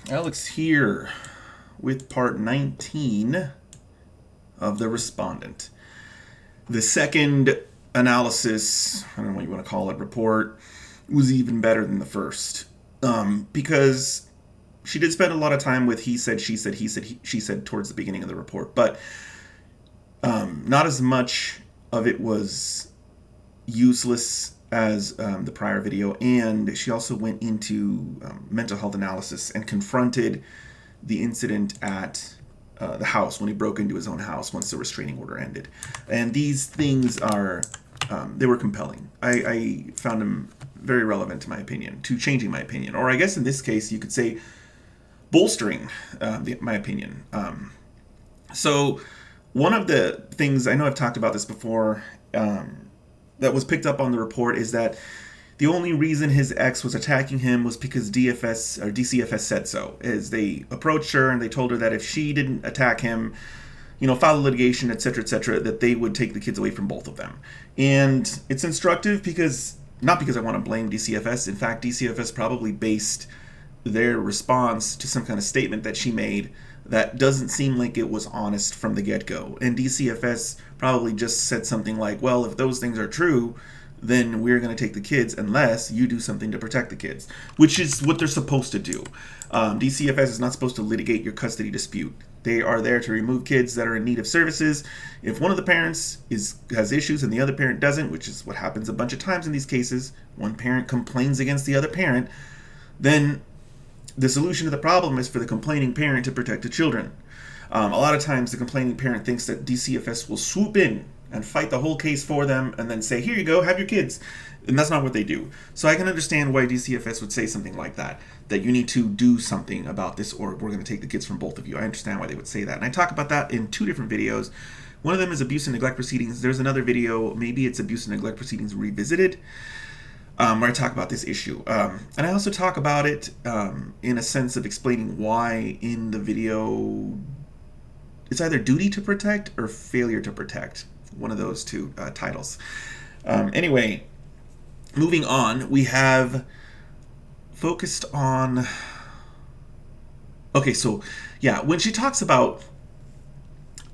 Alex here with part 19 of the Respondent. The second analysis, I don't know what you want to call it, report, was even better than the first. Because she did spend a lot of time with he said, she said, he said, she said towards the beginning of the report, but not as much of it was useless as the prior video, and she also went into mental health analysis and confronted the incident at the house when he broke into his own house once the restraining order ended. And these things are, they were compelling. I found them very relevant to my opinion, to changing my opinion, or I guess in this case you could say bolstering my opinion. So one of the things, I know I've talked about this before, that was picked up on the report is that the only reason his ex was attacking him was because DCFS said so. As they approached her and they told her that if she didn't attack him, file litigation, etc., that they would take the kids away from both of them. And it's instructive because, not because I want to blame DCFS. In fact, DCFS probably based their response to some kind of statement that she made that doesn't seem like it was honest from the get-go. And DCFS probably just said something like, well, if those things are true, then we're going to take the kids unless you do something to protect the kids, which is what they're supposed to do. DCFS is not supposed to litigate your custody dispute. They are there to remove kids that are in need of services. If one of the parents has issues and the other parent doesn't, which is what happens a bunch of times in these cases, one parent complains against the other parent, then the solution to the problem is for the complaining parent to protect the children. A lot of times the complaining parent thinks that DCFS will swoop in and fight the whole case for them and then say, here you go, have your kids. And that's not what they do. So I can understand why DCFS would say something like that you need to do something about this or we're going to take the kids from both of you. I understand why they would say that. And I talk about that in two different videos. One of them is abuse and neglect proceedings. There's another video, maybe it's abuse and neglect proceedings revisited, where I talk about this issue. And I also talk about it in a sense of explaining why in the video it's either duty to protect or failure to protect. One of those two titles. Anyway, moving on, we have focused on... Okay, so yeah, when she talks about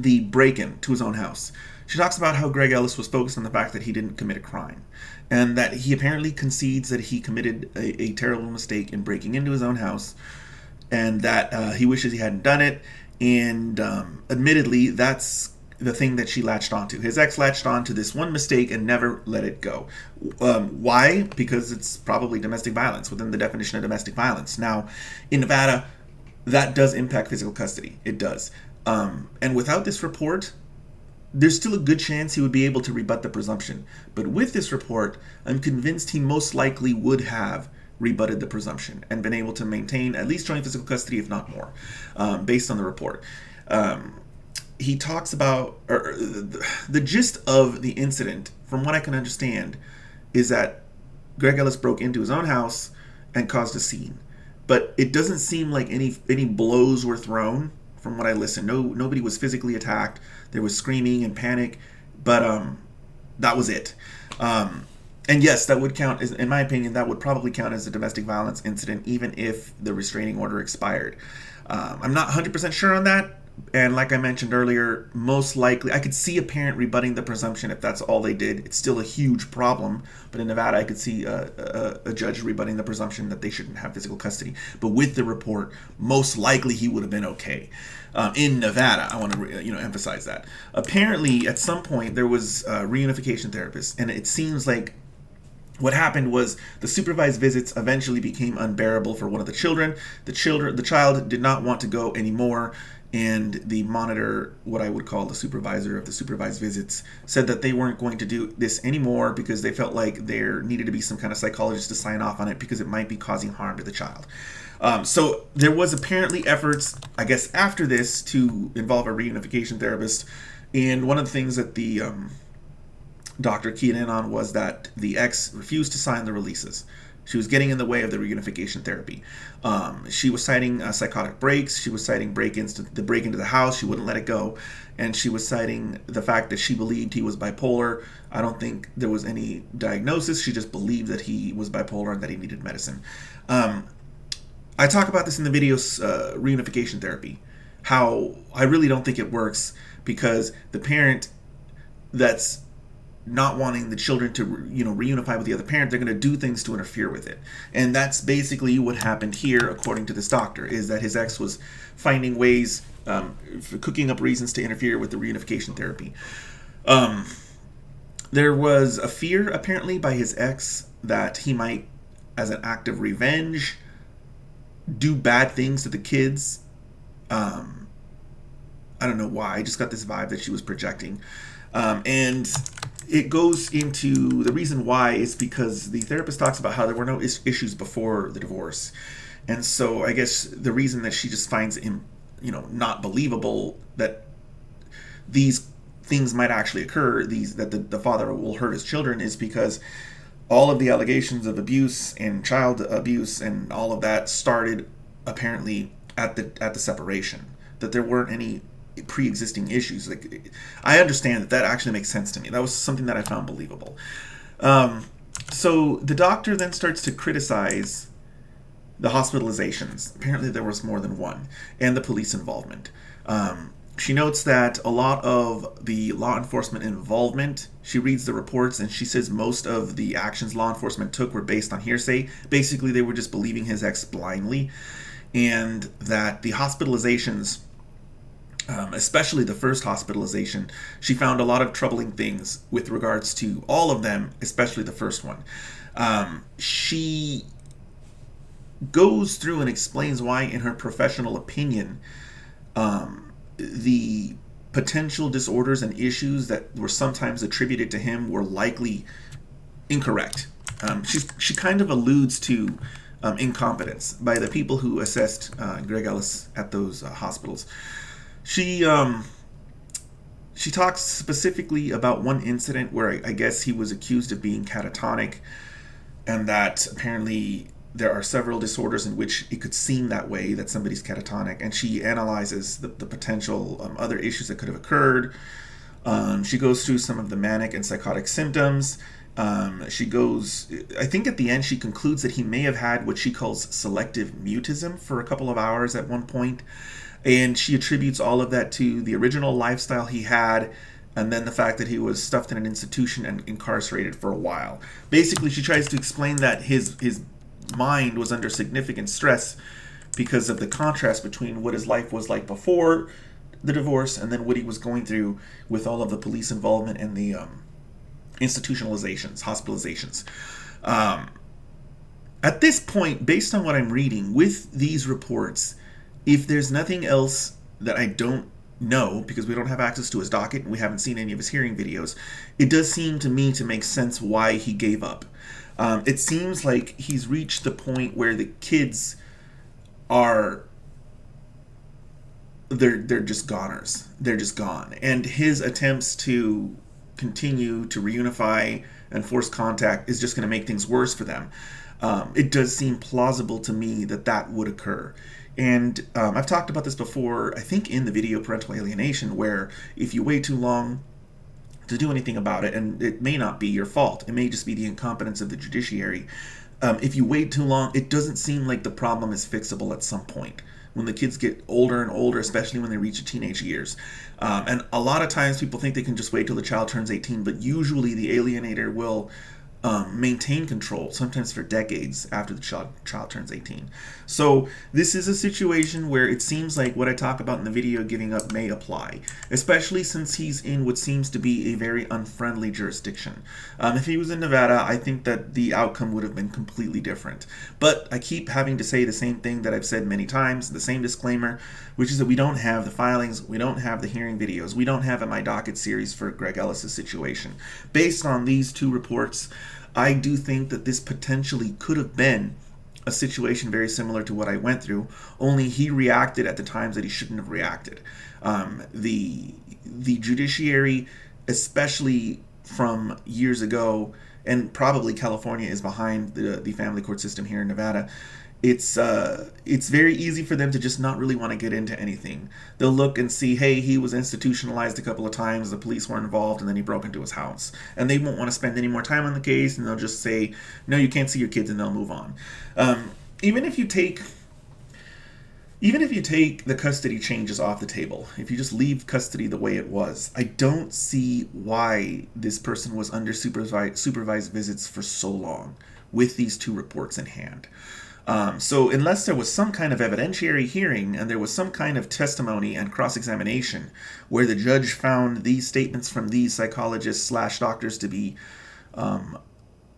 the break-in to his own house, she talks about how Greg Ellis was focused on the fact that he didn't commit a crime, and that he apparently concedes that he committed a terrible mistake in breaking into his own house, and that he wishes he hadn't done it, and admittedly, that's the thing that she latched onto. His ex latched onto this one mistake and never let it go. Why? Because it's probably domestic violence, within the definition of domestic violence. Now, in Nevada, that does impact physical custody. It does. And without this report, there's still a good chance he would be able to rebut the presumption. But with this report, I'm convinced he most likely would have rebutted the presumption and been able to maintain at least joint physical custody, if not more, based on the report. He talks about, or the gist of the incident, from what I can understand, is that Greg Ellis broke into his own house and caused a scene. But it doesn't seem like any blows were thrown from what I listened. Nobody was physically attacked. There was screaming and panic, but that was it. And yes, that would count, in my opinion, that would probably count as a domestic violence incident, even if the restraining order expired. I'm not 100% sure on that. And like I mentioned earlier, most likely, I could see a parent rebutting the presumption if that's all they did. It's still a huge problem. But in Nevada, I could see a judge rebutting the presumption that they shouldn't have physical custody. But with the report, most likely he would have been okay. In Nevada, I want to emphasize that. Apparently, at some point, there was a reunification therapist. And it seems like what happened was the supervised visits eventually became unbearable for one of the children. The child did not want to go anymore. And the monitor, what I would call the supervisor of the supervised visits, said that they weren't going to do this anymore because they felt like there needed to be some kind of psychologist to sign off on it because it might be causing harm to the child. So there was apparently efforts, I guess, after this to involve a reunification therapist. And one of the things that the doctor keyed in on was that the ex refused to sign the releases. She was getting in the way of the reunification therapy. She was citing psychotic breaks. She was citing break-ins to the break into the house. She wouldn't let it go. And she was citing the fact that she believed he was bipolar. I don't think there was any diagnosis. She just believed that he was bipolar and that he needed medicine. I I talk about this in the videos, reunification therapy, how I really don't think it works because the parent that's not wanting the children to reunify with the other parent, they're going to do things to interfere with it. And that's basically what happened here, according to this doctor, is that his ex was finding ways, cooking up reasons to interfere with the reunification therapy. There was a fear, apparently, by his ex that he might, as an act of revenge, do bad things to the kids. I don't know why. I just got this vibe that she was projecting. And it goes into the reason why is because the therapist talks about how there were no issues before the divorce. And so I guess the reason that she just finds him, not believable that these things might actually occur, that the father will hurt his children, is because all of the allegations of abuse and child abuse and all of that started apparently at the separation. That there weren't any pre-existing issues. Like, I understand that actually makes sense to me. That was something that I found believable. So the doctor then starts to criticize the hospitalizations. Apparently there was more than one, and the police involvement. She notes that a lot of the law enforcement involvement, she reads the reports and she says most of the actions law enforcement took were based on hearsay. Basically, they were just believing his ex blindly, and that the hospitalizations, especially the first hospitalization, she found a lot of troubling things with regards to all of them, especially the first one. She goes through and explains why, in her professional opinion, the potential disorders and issues that were sometimes attributed to him were likely incorrect. She kind of alludes to incompetence by the people who assessed Greg Ellis at those hospitals. She talks specifically about one incident where I guess he was accused of being catatonic, and that apparently there are several disorders in which it could seem that way, that somebody's catatonic, and she analyzes the potential other issues that could have occurred. She goes through some of the manic and psychotic symptoms. I think at the end she concludes that he may have had what she calls selective mutism for a couple of hours at one point. And she attributes all of that to the original lifestyle he had, and then the fact that he was stuffed in an institution and incarcerated for a while. Basically, she tries to explain that his mind was under significant stress because of the contrast between what his life was like before the divorce and then what he was going through with all of the police involvement and the institutionalizations, hospitalizations. At this point, based on what I'm reading, with these reports, if there's nothing else that I don't know, because we don't have access to his docket and we haven't seen any of his hearing videos, it does seem to me to make sense why he gave up. It seems like he's reached the point where the kids are, they're just goners. They're just gone. And his attempts to continue to reunify and force contact is just going to make things worse for them. It does seem plausible to me that would occur. And I've talked about this before, I think in the video Parental Alienation, where if you wait too long to do anything about it, and it may not be your fault, it may just be the incompetence of the judiciary. If you wait too long, it doesn't seem like the problem is fixable at some point. When the kids get older and older, especially when they reach the teenage years. And a lot of times people think they can just wait till the child turns 18, but usually the alienator will maintain control, sometimes for decades after the child turns 18. So this is a situation where it seems like what I talk about in the video, giving up, may apply, especially since he's in what seems to be a very unfriendly jurisdiction. If he was in Nevada, I think that the outcome would have been completely different. But I keep having to say the same thing that I've said many times, the same disclaimer, which is that we don't have the filings, we don't have the hearing videos, we don't have a My Docket series for Greg Ellis' situation. Based on these two reports, I do think that this potentially could have been a situation very similar to what I went through, only he reacted at the times that he shouldn't have reacted. The judiciary, especially from years ago, and probably California is behind the family court system here in Nevada, it's very easy for them to just not really want to get into anything. They'll look and see, hey, he was institutionalized a couple of times, the police were involved, and then he broke into his house. And they won't want to spend any more time on the case, and they'll just say, no, you can't see your kids, and they'll move on. Even if you take Even if you take the custody changes off the table, if you just leave custody the way it was, I don't see why this person was under supervised visits for so long with these two reports in hand. So unless there was some kind of evidentiary hearing and there was some kind of testimony and cross-examination where the judge found these statements from these psychologists / doctors to be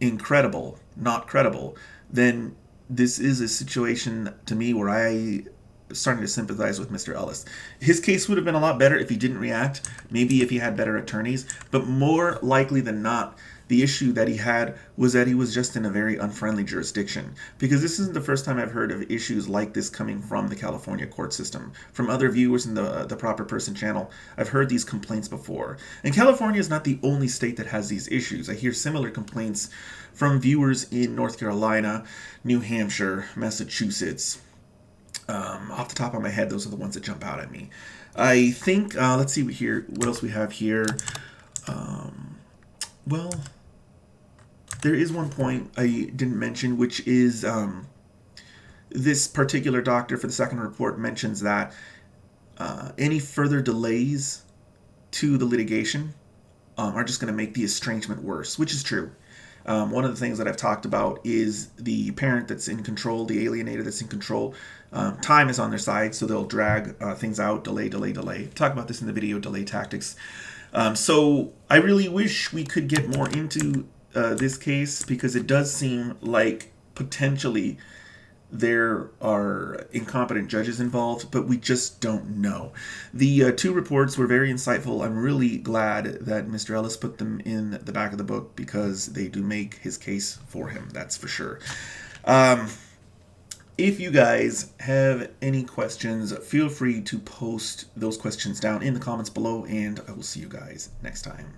incredible, not credible, then this is a situation to me where I starting to sympathize with Mr. Ellis. His case would have been a lot better if he didn't react, maybe if he had better attorneys, but more likely than not, the issue that he had was that he was just in a very unfriendly jurisdiction. Because this isn't the first time I've heard of issues like this coming from the California court system. From other viewers in the Proper Person channel, I've heard these complaints before. And California is not the only state that has these issues. I hear similar complaints from viewers in North Carolina, New Hampshire, Massachusetts. Off the top of my head, those are the ones that jump out at me. I think, let's see here, what else we have here. Well, there is one point I didn't mention, which is this particular doctor for the second report mentions that any further delays to the litigation are just going to make the estrangement worse, which is true. One of the things that I've talked about is the parent that's in control, the alienator that's in control. Time is on their side, so they'll drag things out, delay. Talk about this in the video, delay tactics. So I really wish we could get more into this case because it does seem like potentially there are incompetent judges involved, but we just don't know. The two reports were very insightful. I'm really glad that Mr. Ellis put them in the back of the book because they do make his case for him, that's for sure. If you guys have any questions, feel free to post those questions down in the comments below, and I will see you guys next time.